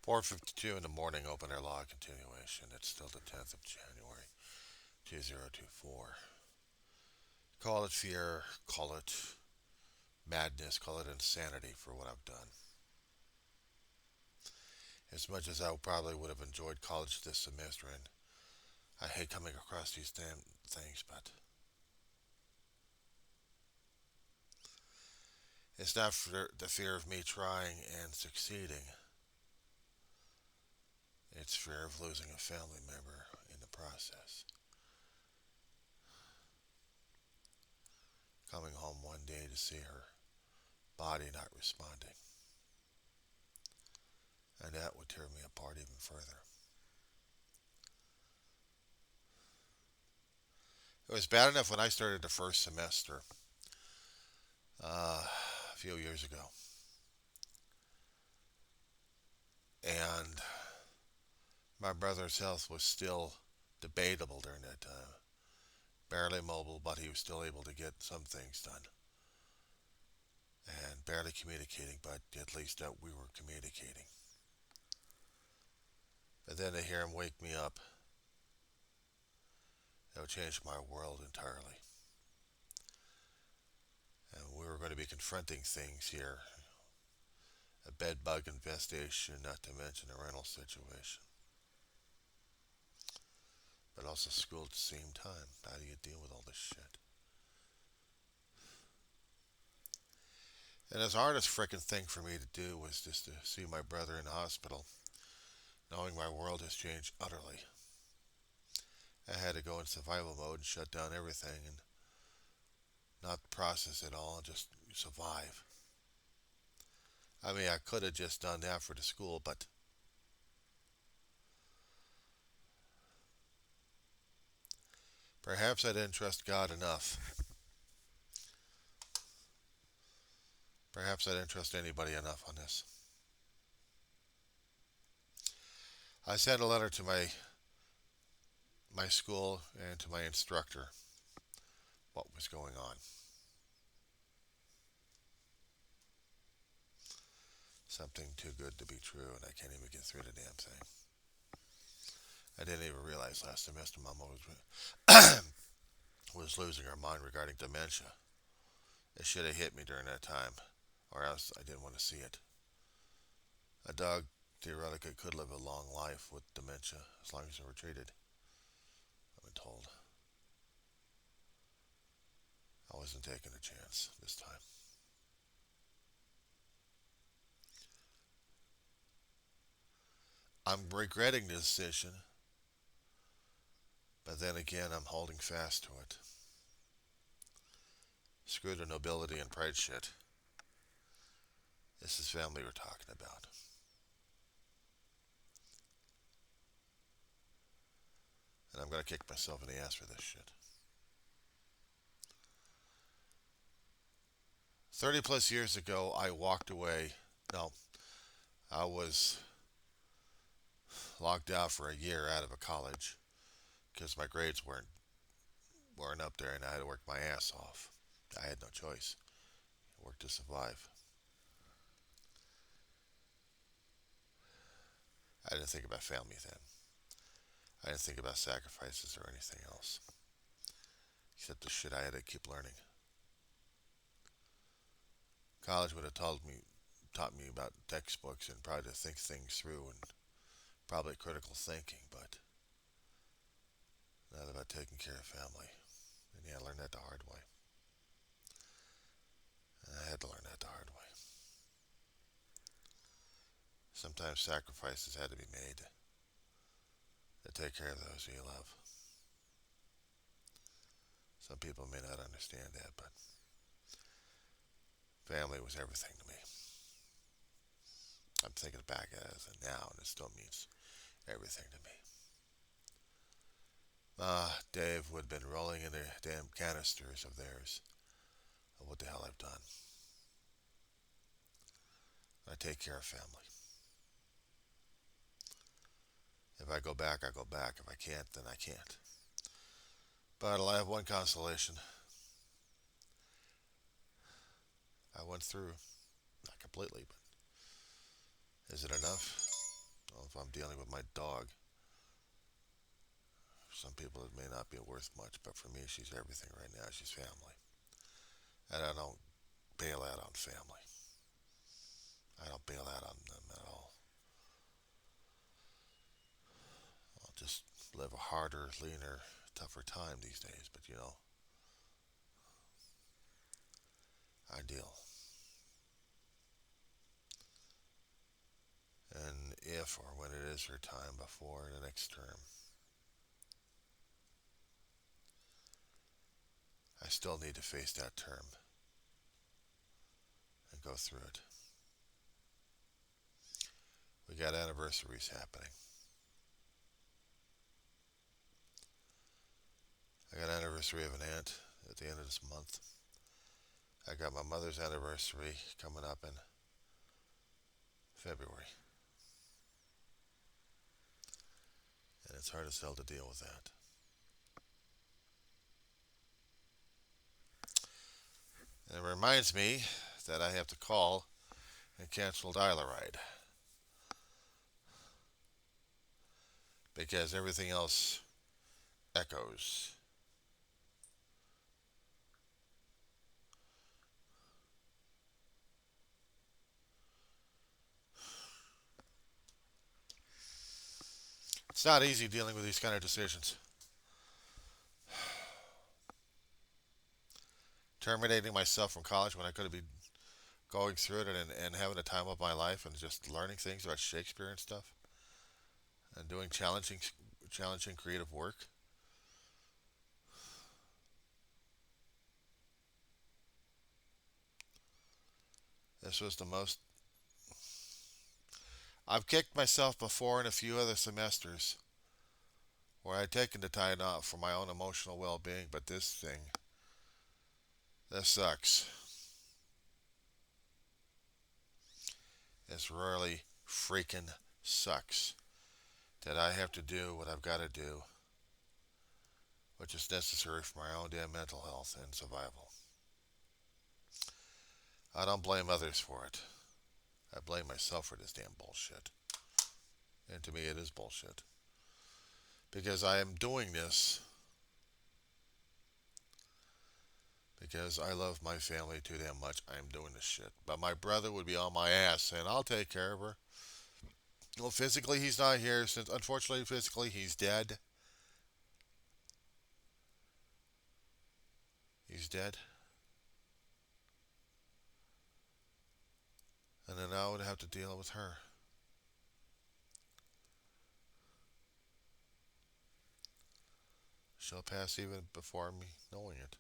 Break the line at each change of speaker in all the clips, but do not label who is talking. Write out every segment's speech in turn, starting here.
4:52 in the morning, open air law continuation. It's still the 10th of January, 2024. Call it fear, call it madness, call it insanity for what I've done. As much as I probably would have enjoyed college this semester, and I hate coming across these damn things, but it's not for the fear of me trying and succeeding. It's fear of losing a family member in the process. Coming home one day to see her body not responding. And that would tear me apart even further. It was bad enough when I started the first semester a few years ago. And my brother's health was still debatable during that time. Barely mobile, but he was still able to get some things done. And barely communicating, but at least that we were communicating. But then to hear him wake me up, that would change my world entirely. And we were going to be confronting things here, a bed bug infestation, not to mention a rental situation, but also school at the same time. How do you deal with all this shit? And as hardest frickin' thing for me to do was just to see my brother in the hospital, knowing my world has changed utterly. I had to go in survival mode and shut down everything and not process it all and just survive. I mean, I could have just done that for the school, but perhaps I didn't trust God enough. Perhaps I didn't trust anybody enough on this. I sent a letter to my school and to my instructor what was going on. Something too good to be true, and I can't even get through the damn thing. I didn't even realize last semester Mama was losing her mind regarding dementia. It should have hit me during that time, or else I didn't want to see it. A dog theoretically could live a long life with dementia as long as they were treated, I've been told. I wasn't taking a chance this time. I'm regretting the decision, but then again, I'm holding fast to it. Screw the nobility and pride shit. This is family we're talking about. And I'm going to kick myself in the ass for this shit. 30 plus years ago, I walked away. No, I was locked out for a year out of a college because my grades weren't up there and I had to work my ass off. I had no choice. I worked to survive. I didn't think about family then. I didn't think about sacrifices or anything else. Except the shit I had to keep learning. College would have taught me about textbooks and probably to think things through and probably critical thinking, but not about taking care of family. And yeah, I learned that the hard way. And I had to learn that the hard way. Sometimes sacrifices had to be made to take care of those you love. Some people may not understand that, but family was everything to me. I'm thinking back as a now, and it still means everything to me. Dave would have been rolling in the damn canisters of theirs of what the hell I've done. I take care of family. If I go back, I go back. If I can't, then I can't. But I have one consolation. I went through. Not completely, but is it enough? Well, if I'm dealing with my dog, for some people it may not be worth much, but for me, she's everything right now. She's family. And I don't bail out on family. I don't bail out on them at all. I'll just live a harder, leaner, tougher time these days, but I deal. And if or when it is her time before the next term, I still need to face that term and go through it. We got anniversaries happening. I got an anniversary of an aunt at the end of this month. I got my mother's anniversary coming up in February. And it's hard as hell to deal with that. And it reminds me that I have to call and cancel Dial-A-Ride because everything else echoes. It's not easy dealing with these kind of decisions. Terminating myself from college when I could have been going through it and having the time of my life and just learning things about Shakespeare and stuff and doing challenging creative work. This was the most. I've kicked myself before in a few other semesters where I'd taken the time off for my own emotional well being, but this sucks. This really freaking sucks that I have to do what I've got to do, which is necessary for my own damn mental health and survival. I don't blame others for it. I blame myself for this damn bullshit. And to me, it is bullshit. Because I am doing this because I love my family too damn much. I am doing this shit. But my brother would be on my ass saying, I'll take care of her. Well, physically, he's not here since, unfortunately, physically, he's dead. He's dead. And then I would have to deal with her. She'll pass even before me knowing it.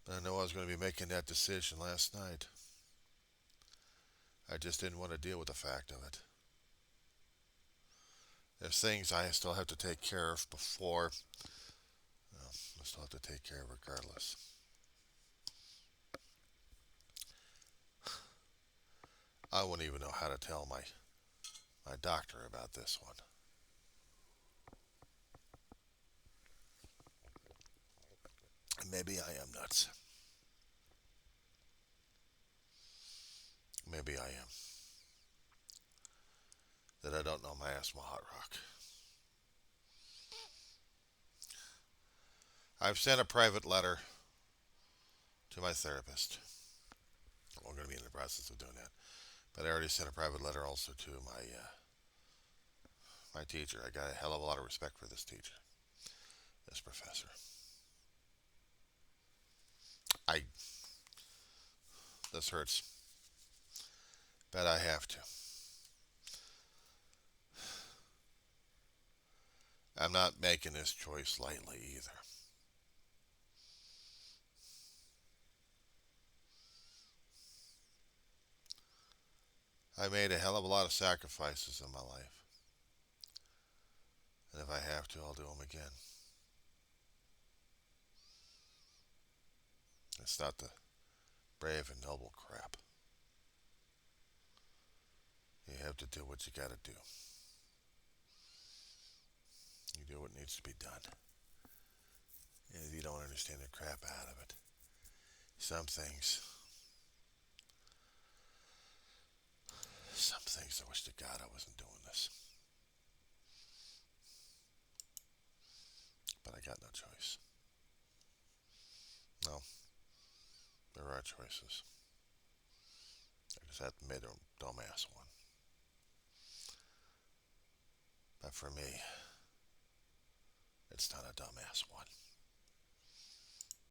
But I know I was going to be making that decision last night. I just didn't want to deal with the fact of it. There's things I still have to take care of before. Well, I still have to take care of regardless. I wouldn't even know how to tell my doctor about this one. Maybe I am nuts. Maybe I am. That I don't know my asthma hot rock. I've sent a private letter to my therapist. We're going to be in the process of doing that. But I already sent a private letter also to my teacher. I got a hell of a lot of respect for this teacher, this professor. I This hurts, but I have to. I'm not making this choice lightly either. I made a hell of a lot of sacrifices in my life. And if I have to, I'll do them again. It's not the brave and noble crap. You have to do what you gotta do. You do what needs to be done. And if you don't understand the crap out of it, some things things I wish to God I wasn't doing this. But I got no choice. No, there are choices. I just have to make a dumbass one. But for me, it's not a dumbass one.